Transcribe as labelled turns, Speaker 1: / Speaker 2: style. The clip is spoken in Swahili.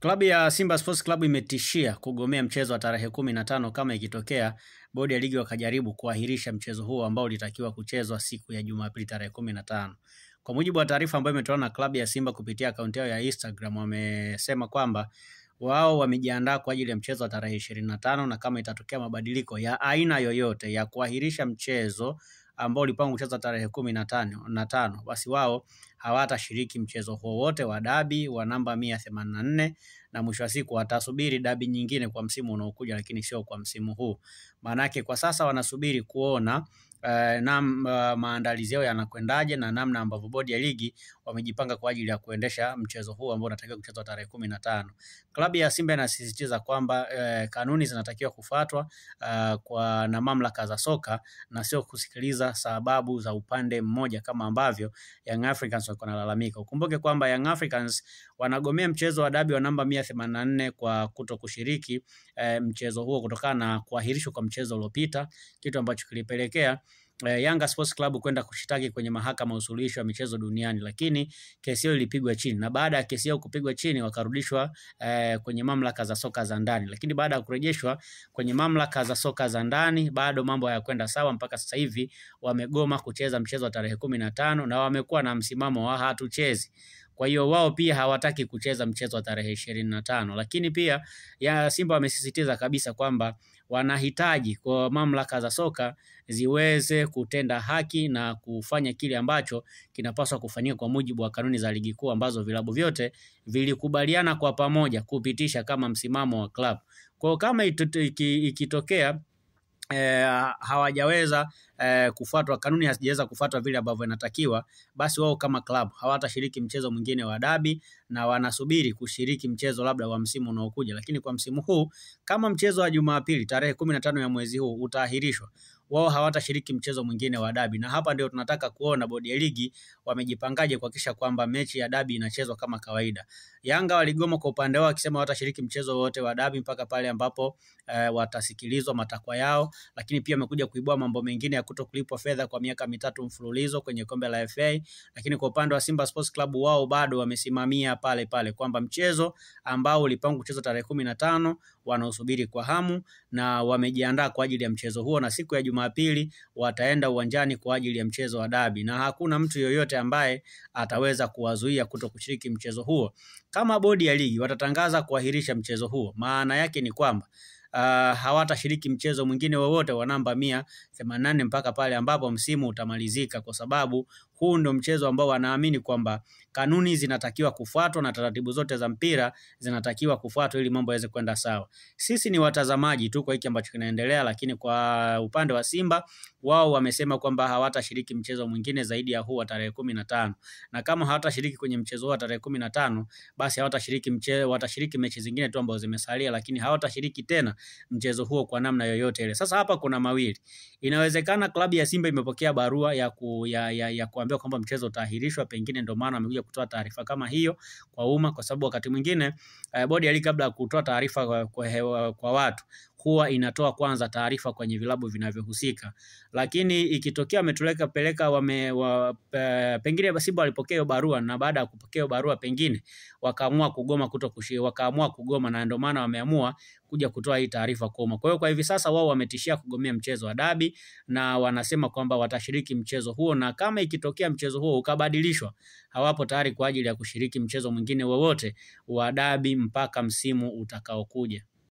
Speaker 1: Klabu ya Simba Sports Club imetishia kugomea mchezo wa tarehe 15 kama ikitokea bodi ya ligi wakajaribu kuahirisha mchezo huo ambao ulitakiwa kuchezwa siku ya Jumapili tarehe 15. Kwa mujibu wa taarifa ambayo imetolewa na klabu ya Simba kupitia akaunti yao ya Instagram, wamesema kwamba wao wamejiandaa kwa ajili ya mchezo wa tarehe 25 na kama itatokea mabadiliko ya aina yoyote ya kuahirisha mchezo ambao ulipangwa kuchezwa tarehe 15 basi wao hawatashiriki mchezo huo wote wa dabi wa namba 184 na mwisho wa siku watasubiri dabi nyingine kwa msimu unaokuja, lakini sio kwa msimu huu. Maanake kwa sasa wanasubiri kuona maandalizi yao yanakwendaje na namna ambavyo bodi ya ligi wamejipanga kwa ajili ya kuendesha mchezo huu ambao unatakiwa kuchezwa tarehe 15. Klabu ya Simba inasisitiza kwamba kanuni zinatakiwa kufuatwa na mamlaka za soka na sio kusikiliza sababu za upande mmoja kama ambavyo Young Africans wako nalalamika. Ukumbuke kwamba Young Africans wanagomea mchezo wa dabi wa namba 184 kwa kutokushiriki mchezo huo kutokana na kuahirishwa kwa mchezo uliopita, kitu ambacho kilipelekea Yanga Sports Club kwenda kushitaki kwenye mahakama ya usuluhishi wa michezo duniani, lakini kesi hiyo ilipigwa chini na baada ya kesi hiyo kupigwa chini wakarudishwa kwenye mamlaka za soka za ndani, lakini baada ya kurejeshwa kwenye mamlaka za soka za ndani bado mambo hayakwenda sawa. Mpaka sasa hivi wamegoma kucheza mchezo wa tarehe 15 na wamekuwa na msimamo wa hatuchezi. Kwa hiyo wao pia hawataki kucheza mchezo wa tarehe 25, lakini pia ya Simba wamesisitiza kabisa kwamba wanahitaji kwa mamlaka za soka ziweze kutenda haki na kufanya kile ambacho kinapaswa kufanyika kwa mujibu wa kanuni za ligi kuu ambazo vilabu vyote vilikubaliana kwa pamoja kupitisha kama msimamo wa club. Kwa kama ikitokea hawajaweza kufuatwa, kanuni hazijaweza kufuatwa vile ambavyo inatakiwa, basi wao kama club hawatashiriki mchezo mwingine wa dabi na wanasubiri kushiriki mchezo labda wa msimu unaokuja. Lakini kwa msimu huu kama mchezo wa Jumapili tarehe 15 ya mwezi huu utaahirishwa, wao hawatashiriki mchezo mwingine wa dabi, na hapa ndio tunataka kuona bodi ya ligi wamejipangaje kuhakikisha kwamba mechi ya dabi inachezwa kama kawaida. Yanga waligoma kwa upande wao wakisema hawatashiriki mchezo wote wa dabi mpaka pale ambapo watasikilizwa matakwa yao, lakini pia wamekuja kuibua mambo mengine ya kutokulipwa fedha kwa miaka 3 mfululizo kwenye kombe la FA. Lakini kwa upande wa Simba Sports Club wao bado wamesimamia pale pale kwamba mchezo ambao ulipangwa kuchezwa tarehe 15 wanaosubiri kwa hamu na wamejiandaa kwa ajili ya mchezo huo, na siku ya Jumapili wataenda uwanjani kwa ajili ya mchezo wa dabi na hakuna mtu yoyote ambaye ataweza kuwazuia kutokushiriki mchezo huo. Kama bodi ya ligi watatangaza kuahirisha mchezo huo, maana yake ni kwamba hawatashiriki mchezo mwingine wowote wa namba 184 mpaka pale ambapo msimu utamalizika, kwa sababu huu ndio mchezo ambao wanaamini kwamba kanuni zinatakiwa kufuatwa na taratibu zote za mpira zinatakiwa kufuatwa ili mambo yaweze kwenda sawa. Sisi ni watazamaji tu kwa hiki ambacho kinaendelea, lakini kwa upande wa Simba wao wamesema kwamba hawatashiriki mchezo mwingine zaidi ya huu wa tarehe 15, na kama hawatashiriki kwenye mchezo wa tarehe 15 basi watashiriki mechi zingine tu ambazo zimesalia, lakini hawatashiriki tena mchezo huo kwa namna yoyote ile. Sasa hapa kuna mawili. Inawezekana klabu ya Simba imepokea barua ya kuambia kwamba mchezo utaahirishwa, pengine ndio maana wamekuja kutoa taarifa kama hiyo kwa umma, kwa sababu wakati mwingine bodi ya ligi kabla ya kutoa taarifa kwa watu huwa inatoa kwanza taarifa kwenye vilabu vinavyohusika. Lakini ikitokea pengine Simba walipokea barua na baada ya kupokea barua pengine wakaamua kugoma na ndio maana wameamua kuja kutoa hii taarifa kwa umma. Kwa hiyo kwa hivi sasa wao wametishia kugomea mchezo wa dabi na wanasema kwamba watashiriki mchezo huo, na kama ikitokea mchezo huo ukabadilishwa hawapo tayari kwa ajili ya kushiriki mchezo mwingine wowote wa dabi mpaka msimu utakaokuja.